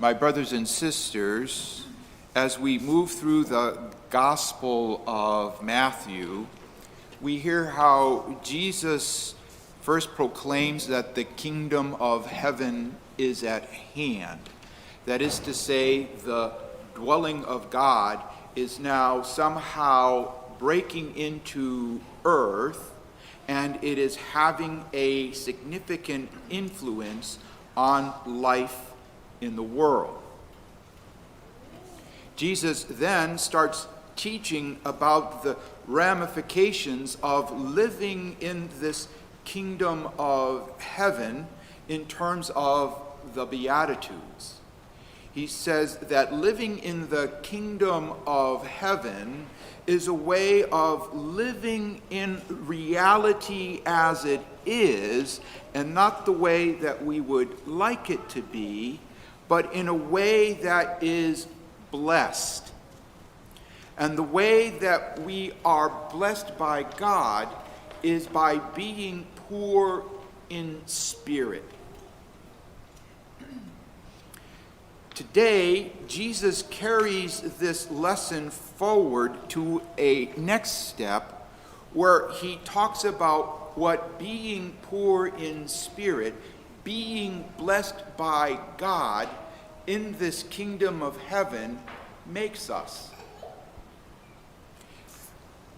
My brothers and sisters, as we move through the Gospel of Matthew, we hear how Jesus first proclaims that the kingdom of heaven is at hand. That is to say, the dwelling of God is now somehow breaking into earth, and it is having a significant influence on life in the world. Jesus then starts teaching about the ramifications of living in this kingdom of heaven in terms of the Beatitudes. He says that living in the kingdom of heaven is a way of living in reality as it is, and not the way that we would like it to be, but in a way that is blessed. And the way that we are blessed by God is by being poor in spirit. Today, Jesus carries this lesson forward to a next step where he talks about what being poor in spirit, being blessed by God in this kingdom of heaven makes us.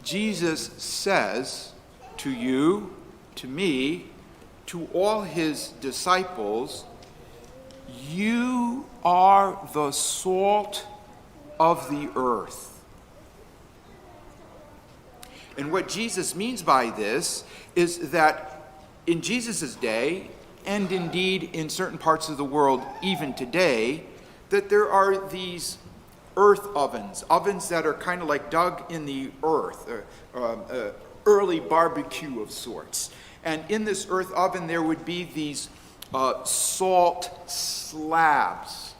Jesus says to you, to me, to all his disciples, you are the salt of the earth. And what Jesus means by this is that in Jesus' day, and indeed in certain parts of the world even today, that there are these earth ovens that are kind of like dug in the earth, early barbecue of sorts. And in this earth oven there would be these salt slabs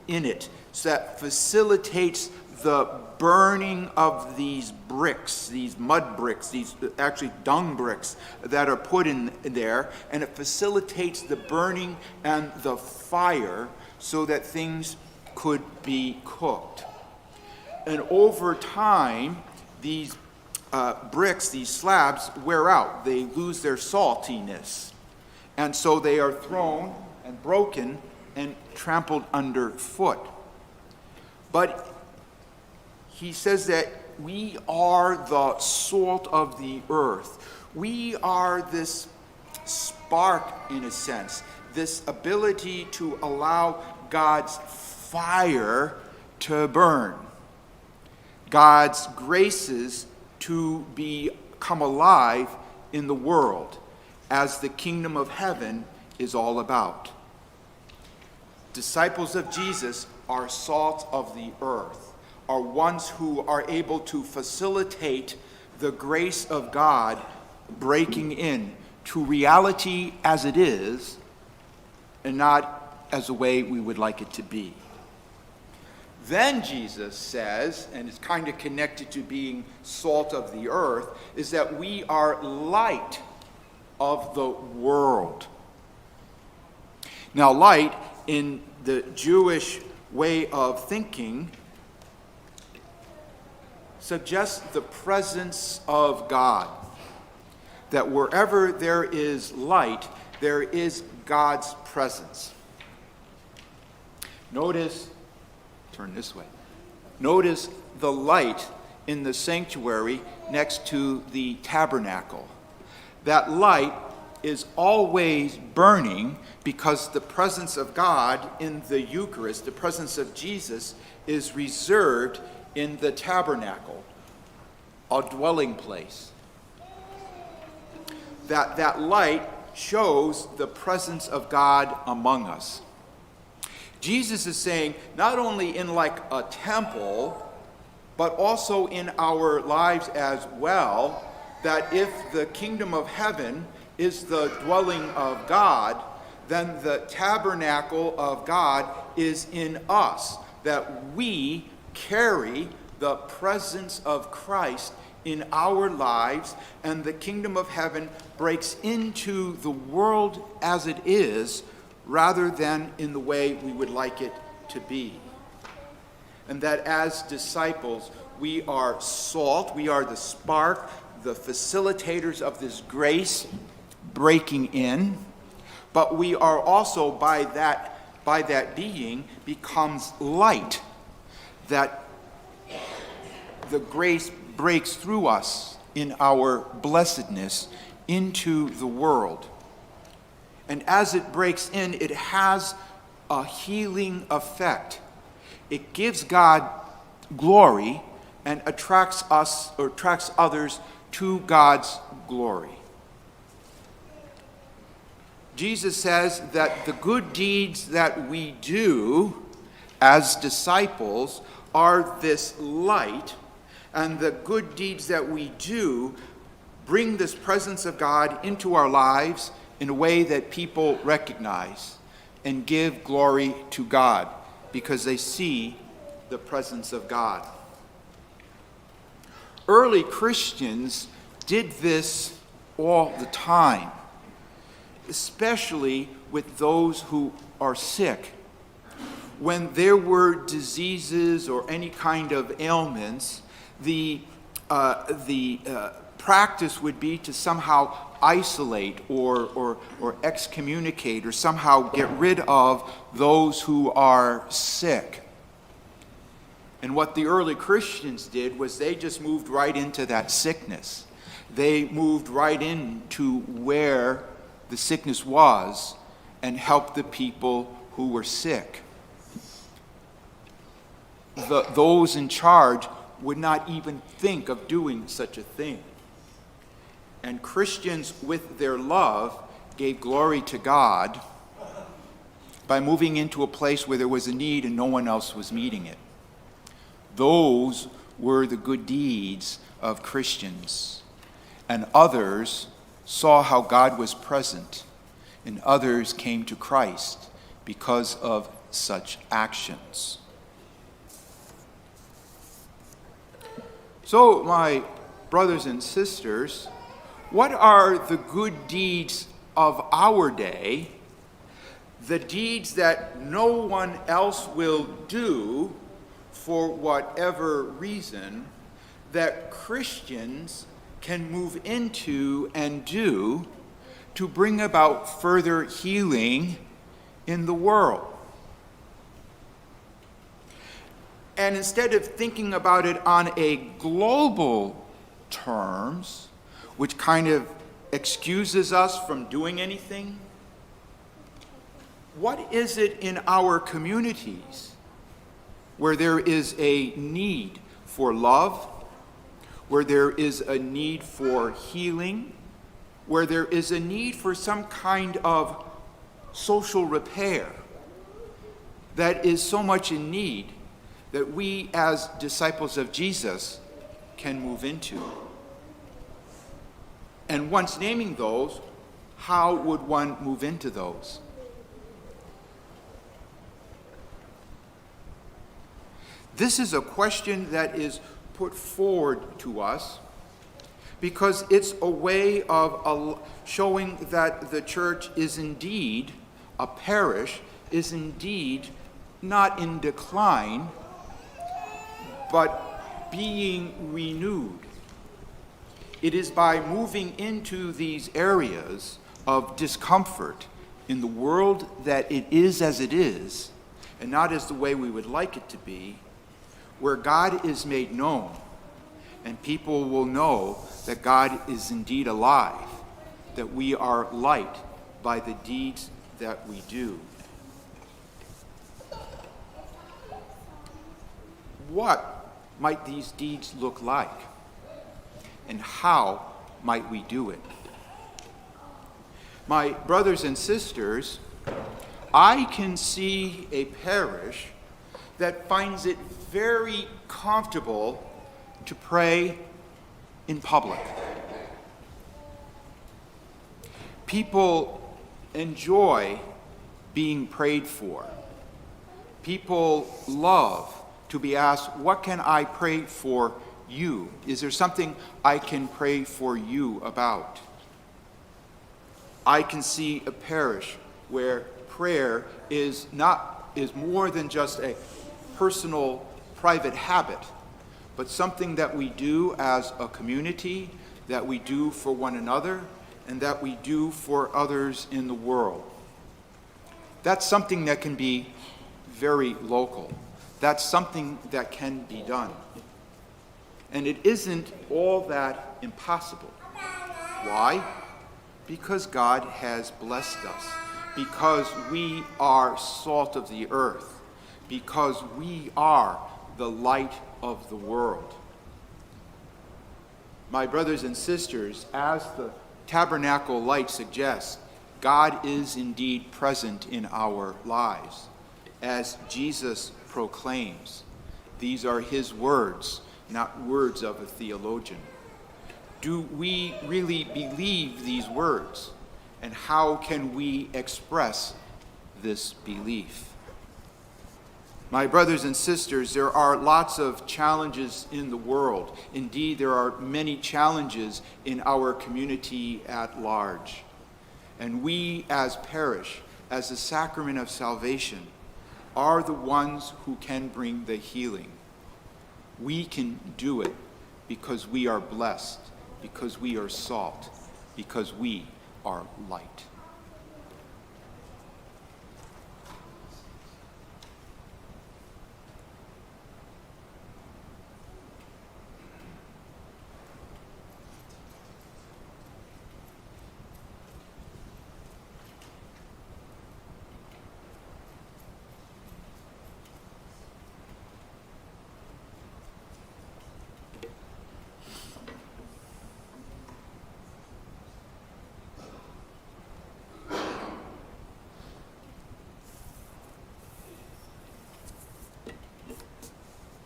in it, so that facilitates the burning of these bricks, these mud bricks, these actually dung bricks that are put in there, and it facilitates the burning and the fire so that things could be cooked. And over time, these bricks, these slabs, wear out. They lose their saltiness. And so they are thrown and broken and trampled underfoot. But he says that we are the salt of the earth. We are this spark, in a sense, this ability to allow God's fire to burn, God's graces to become alive in the world, as the kingdom of heaven is all about. Disciples of Jesus are salt of the earth, are ones who are able to facilitate the grace of God breaking in to reality as it is, and not as the way we would like it to be. Then Jesus says, and it's kind of connected to being salt of the earth, is that we are light of the world. Now, light in the Jewish way of thinking suggests the presence of God. That wherever there is light, there is God's presence. Turn this way. Notice the light in the sanctuary next to the tabernacle. That light is always burning because the presence of God in the Eucharist, the presence of Jesus, is reserved in the tabernacle, a dwelling place. That light shows the presence of God among us. Jesus is saying, not only in like a temple, but also in our lives as well, that if the kingdom of heaven is the dwelling of God, then the tabernacle of God is in us, that we carry the presence of Christ in our lives, and the kingdom of heaven breaks into the world as it is, rather than in the way we would like it to be. And that as disciples, we are salt, we are the spark, the facilitators of this grace breaking in, but we are also by that being becomes light, that the grace breaks through us in our blessedness into the world. And as it breaks in, it has a healing effect. It gives God glory and attracts us or attracts others to God's glory. Jesus says that the good deeds that we do as disciples are this light, and the good deeds that we do bring this presence of God into our lives in a way that people recognize and give glory to God because they see the presence of God. Early Christians did this all the time, especially with those who are sick. When there were diseases or any kind of ailments, the practice would be to somehow isolate or excommunicate or somehow get rid of those who are sick. And what the early Christians did was they just moved right into that sickness. They moved right into where the sickness was and helped the people who were sick. Those in charge would not even think of doing such a thing. And Christians, with their love, gave glory to God by moving into a place where there was a need and no one else was meeting it. Those were the good deeds of Christians. And others saw how God was present, and others came to Christ because of such actions. So, my brothers and sisters, what are the good deeds of our day, the deeds that no one else will do for whatever reason, that Christians can move into and do to bring about further healing in the world? And instead of thinking about it on a global terms, which kind of excuses us from doing anything, what is it in our communities where there is a need for love, where there is a need for healing, where there is a need for some kind of social repair that is so much in need that we as disciples of Jesus can move into? And once naming those, how would one move into those? This is a question that is put forward to us because it's a way of showing that the church is indeed, a parish, is indeed not in decline, but being renewed. It is by moving into these areas of discomfort in the world that it is as it is, and not as the way we would like it to be, where God is made known, and people will know that God is indeed alive, that we are light by the deeds that we do. What might these deeds look like? And how might we do it? My brothers and sisters, I can see a parish that finds it very comfortable to pray in public. People enjoy being prayed for. People love to be asked, what can I pray for you? Is there something I can pray for you about? I can see a parish where prayer is not is more than just a personal, private habit, but something that we do as a community, that we do for one another, and that we do for others in the world. That's something that can be very local. That's something that can be done. And it isn't all that impossible. Why? Because God has blessed us. Because we are salt of the earth. Because we are the light of the world. My brothers and sisters, as the tabernacle light suggests, God is indeed present in our lives. As Jesus proclaims, these are his words, not words of a theologian. Do we really believe these words? And how can we express this belief? My brothers and sisters, there are lots of challenges in the world. Indeed, there are many challenges in our community at large. And we as parish, as the sacrament of salvation, are the ones who can bring the healing. We can do it because we are blessed, because we are salt, because we are light.